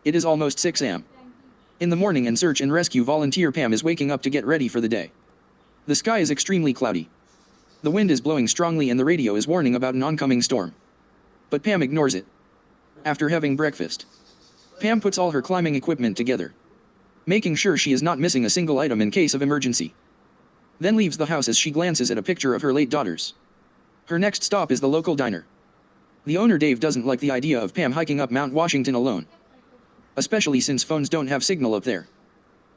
It is almost 6 a.m. in the morning and search and rescue volunteer Pam is waking up to get ready for the day. The sky is extremely cloudy. The wind is blowing strongly and the radio is warning about an oncoming storm. But Pam ignores it. After having breakfast, Pam puts all her climbing equipment together, making sure she is not missing a single item in case of emergency. Then leaves the house as she glances at a picture of her late daughters. Her next stop is the local diner. The owner Dave doesn't like the idea of Pam hiking up Mount Washington alone, especially since phones don't have signal up there.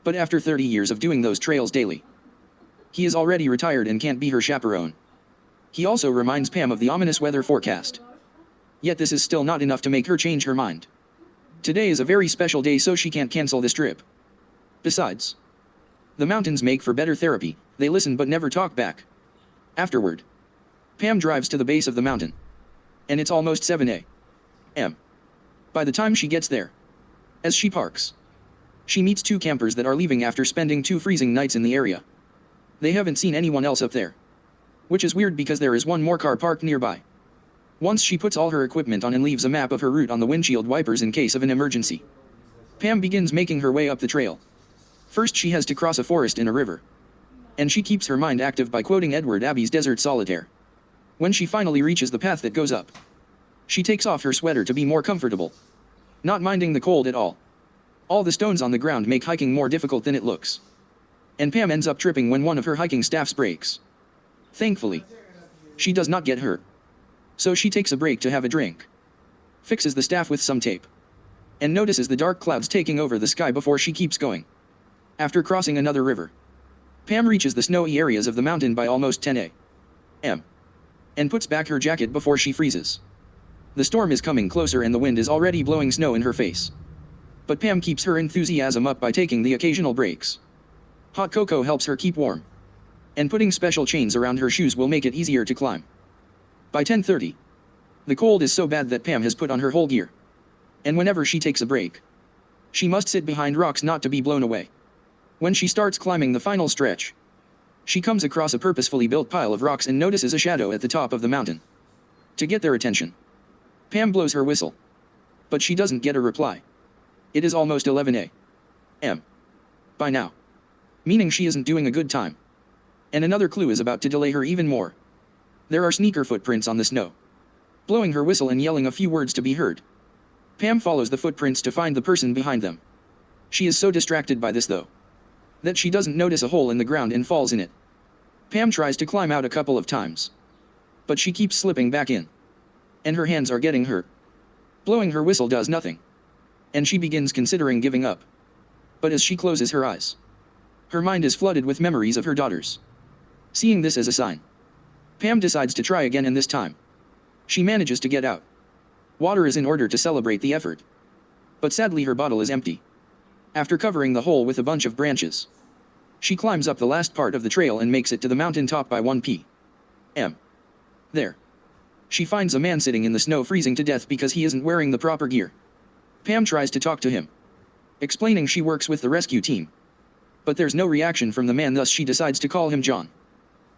But after 30 years of doing those trails daily, he is already retired and can't be her chaperone. He also reminds Pam of the ominous weather forecast. Yet this is still not enough to make her change her mind. Today is a very special day, so she can't cancel this trip. Besides, the mountains make for better therapy. They listen but never talk back. Afterward, Pam drives to the base of the mountain. And it's almost 7 a.m. by the time she gets there. As she parks, she meets 2 campers that are leaving after spending 2 freezing nights in the area. They haven't seen anyone else up there, which is weird because there is one more car parked nearby. Once she puts all her equipment on and leaves a map of her route on the windshield wipers in case of an emergency, Pam begins making her way up the trail. First she has to cross a forest and a river, and she keeps her mind active by quoting Edward Abbey's Desert Solitaire. When she finally reaches the path that goes up, she takes off her sweater to be more comfortable, not minding the cold at all. All the stones on the ground make hiking more difficult than it looks, and Pam ends up tripping when one of her hiking staffs breaks. Thankfully, she does not get hurt, so she takes a break to have a drink, fixes the staff with some tape, and notices the dark clouds taking over the sky before she keeps going. After crossing another river, Pam reaches the snowy areas of the mountain by almost 10 a.m. and puts back her jacket before she freezes. The storm is coming closer and the wind is already blowing snow in her face. But Pam keeps her enthusiasm up by taking the occasional breaks. Hot cocoa helps her keep warm, and putting special chains around her shoes will make it easier to climb. By 10:30, the cold is so bad that Pam has put on her whole gear, and whenever she takes a break, she must sit behind rocks not to be blown away. When she starts climbing the final stretch, she comes across a purposefully built pile of rocks and notices a shadow at the top of the mountain. To get their attention, Pam blows her whistle, but she doesn't get a reply. It is almost 11 a.m. by now, meaning she isn't doing a good time. And another clue is about to delay her even more. There are sneaker footprints on the snow. Blowing her whistle and yelling a few words to be heard, Pam follows the footprints to find the person behind them. She is so distracted by this though, that she doesn't notice a hole in the ground and falls in it. Pam tries to climb out a couple of times, but she keeps slipping back in, and her hands are getting hurt. Blowing her whistle does nothing, and she begins considering giving up. But as she closes her eyes, her mind is flooded with memories of her daughters. Seeing this as a sign, Pam decides to try again, and this time, she manages to get out. Water is in order to celebrate the effort, but sadly her bottle is empty. After covering the hole with a bunch of branches, she climbs up the last part of the trail and makes it to the mountain top by 1 p.m. There, she finds a man sitting in the snow freezing to death because he isn't wearing the proper gear. Pam tries to talk to him, explaining she works with the rescue team, but there's no reaction from the man, thus she decides to call him John.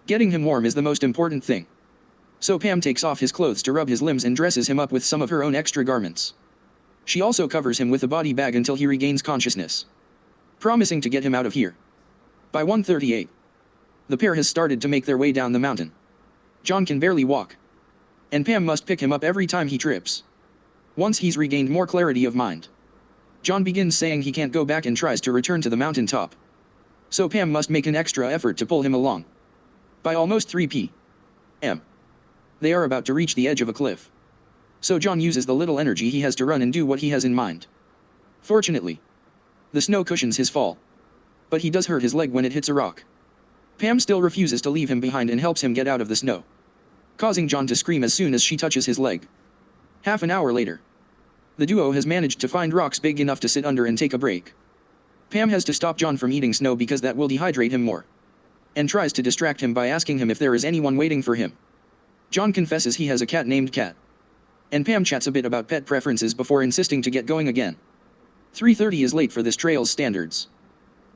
Getting him warm is the most important thing, so Pam takes off his clothes to rub his limbs and dresses him up with some of her own extra garments. She also covers him with a body bag until he regains consciousness, promising to get him out of here. By 1:38, the pair has started to make their way down the mountain. John can barely walk, and Pam must pick him up every time he trips. Once he's regained more clarity of mind, John begins saying he can't go back and tries to return to the mountain top, so Pam must make an extra effort to pull him along. By almost 3 p.m., they are about to reach the edge of a cliff, so John uses the little energy he has to run and do what he has in mind. Fortunately, the snow cushions his fall, but he does hurt his leg when it hits a rock. Pam still refuses to leave him behind and helps him get out of the snow, causing John to scream as soon as she touches his leg. Half an hour later, the duo has managed to find rocks big enough to sit under and take a break. Pam has to stop John from eating snow because that will dehydrate him more, and tries to distract him by asking him if there is anyone waiting for him. John confesses he has a cat named Cat, and Pam chats a bit about pet preferences before insisting to get going again. 3:30 is late for this trail's standards,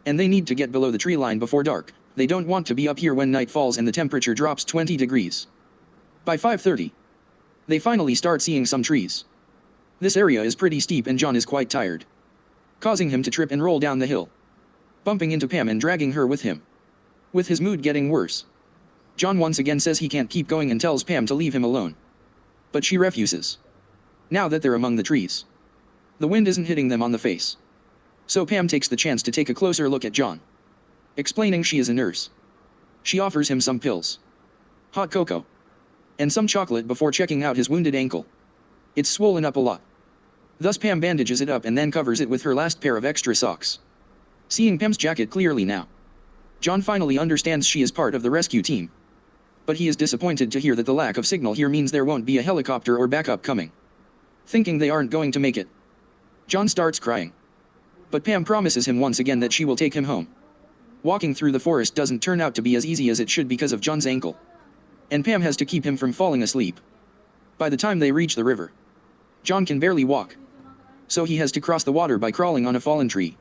and they need to get below the tree line before dark. They don't want to be up here when night falls and the temperature drops 20 degrees. By 5:30, they finally start seeing some trees. This area is pretty steep and John is quite tired, causing him to trip and roll down the hill, bumping into Pam and dragging her with him. With his mood getting worse, John once again says he can't keep going and tells Pam to leave him alone. But she refuses. Now that they're among the trees, the wind isn't hitting them on the face. So Pam takes the chance to take a closer look at John. Explaining she is a nurse, she offers him some pills, hot cocoa, and some chocolate before checking out his wounded ankle. It's swollen up a lot. Thus Pam bandages it up and then covers it with her last pair of extra socks. Seeing Pam's jacket clearly now, John finally understands she is part of the rescue team. But he is disappointed to hear that the lack of signal here means there won't be a helicopter or backup coming. Thinking they aren't going to make it, John starts crying. But Pam promises him once again that she will take him home. Walking through the forest doesn't turn out to be as easy as it should because of John's ankle, and Pam has to keep him from falling asleep. By the time they reach the river, John can barely walk, so he has to cross the water by crawling on a fallen tree.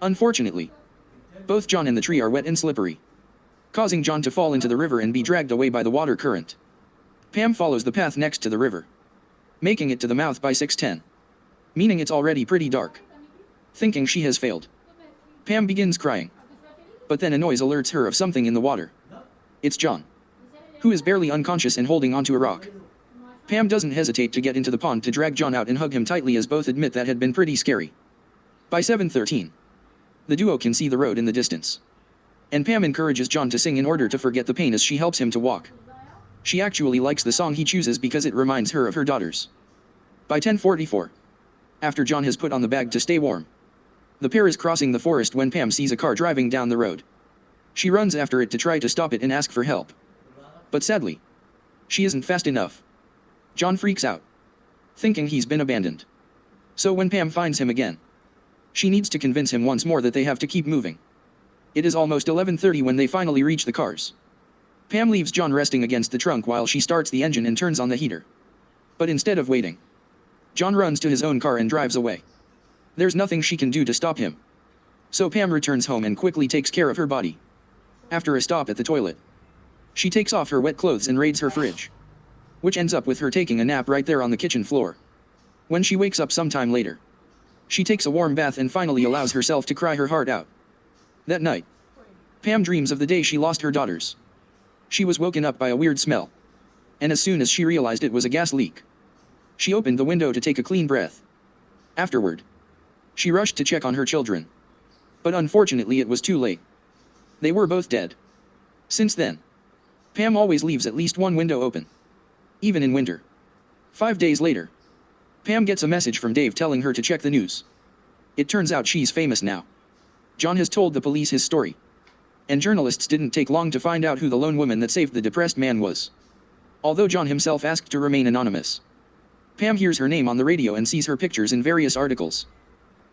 Unfortunately, both John and the tree are wet and slippery, causing John to fall into the river and be dragged away by the water current. Pam follows the path next to the river, making it to the mouth by 6:10, meaning it's already pretty dark. Thinking she has failed, Pam begins crying. But then a noise alerts her of something in the water. It's John, who is barely unconscious and holding onto a rock. Pam doesn't hesitate to get into the pond to drag John out and hug him tightly, as both admit that had been pretty scary. By 7:13, the duo can see the road in the distance, and Pam encourages John to sing in order to forget the pain as she helps him to walk. She actually likes the song he chooses because it reminds her of her daughters. By 10:44, after John has put on the bag to stay warm, the pair is crossing the forest when Pam sees a car driving down the road. She runs after it to try to stop it and ask for help. But sadly, she isn't fast enough. John freaks out, thinking he's been abandoned. So when Pam finds him again, she needs to convince him once more that they have to keep moving. It is almost 11:30 when they finally reach the cars. Pam leaves John resting against the trunk while she starts the engine and turns on the heater. But instead of waiting, John runs to his own car and drives away. There's nothing she can do to stop him. So Pam returns home and quickly takes care of her body. After a stop at the toilet, she takes off her wet clothes and raids her fridge, which ends up with her taking a nap right there on the kitchen floor. When she wakes up sometime later, she takes a warm bath and finally allows herself to cry her heart out. That night, Pam dreams of the day she lost her daughters. She was woken up by a weird smell, and as soon as she realized it was a gas leak, she opened the window to take a clean breath. Afterward, she rushed to check on her children. But unfortunately it was too late. They were both dead. Since then, Pam always leaves at least one window open, even in winter. 5 days later, Pam gets a message from Dave telling her to check the news. It turns out she's famous now. John has told the police his story, and journalists didn't take long to find out who the lone woman that saved the depressed man was. Although John himself asked to remain anonymous, Pam hears her name on the radio and sees her pictures in various articles,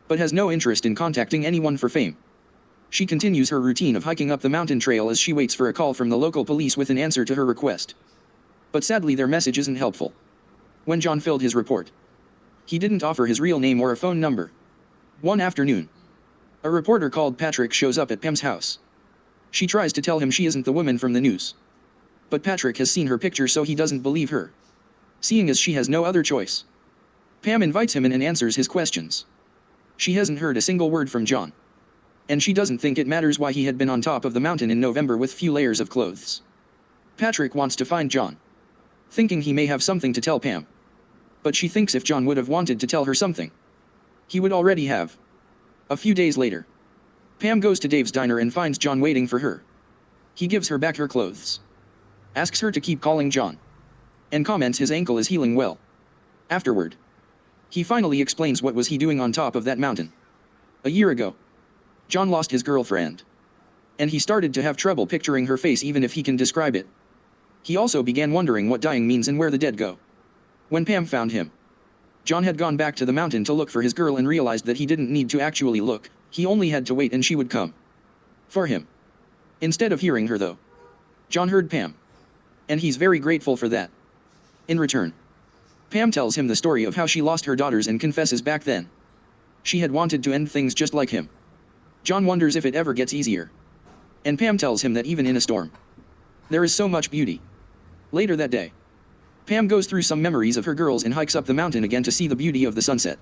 but has no interest in contacting anyone for fame. She continues her routine of hiking up the mountain trail as she waits for a call from the local police with an answer to her request. But sadly their message isn't helpful. When John filled his report, he didn't offer his real name or a phone number. One afternoon, a reporter called Patrick shows up at Pam's house. She tries to tell him she isn't the woman from the news, but Patrick has seen her picture so he doesn't believe her. Seeing as she has no other choice, Pam invites him in and answers his questions. She hasn't heard a single word from John, and she doesn't think it matters why he had been on top of the mountain in November with few layers of clothes. Patrick wants to find John, thinking he may have something to tell Pam. But she thinks if John would have wanted to tell her something, he would already have. A few days later, Pam goes to Dave's diner and finds John waiting for her. He gives her back her clothes, asks her to keep calling John, and comments his ankle is healing well. Afterward, he finally explains what was he doing on top of that mountain. A year ago, John lost his girlfriend, and he started to have trouble picturing her face even if he can describe it. He also began wondering what dying means and where the dead go. When Pam found him, John had gone back to the mountain to look for his girl and realized that he didn't need to actually look, he only had to wait and she would come for him. Instead of hearing her though, John heard Pam, and he's very grateful for that. In return, Pam tells him the story of how she lost her daughters and confesses back then she had wanted to end things just like him. John wonders if it ever gets easier, and Pam tells him that even in a storm, there is so much beauty. Later that day, Pam goes through some memories of her girls and hikes up the mountain again to see the beauty of the sunset.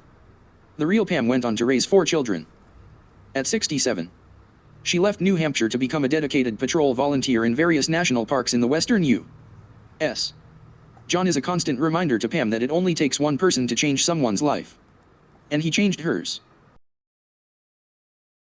The real Pam went on to raise 4 children. At 67, she left New Hampshire to become a dedicated patrol volunteer in various national parks in the western U.S. John is a constant reminder to Pam that it only takes one person to change someone's life. And he changed hers.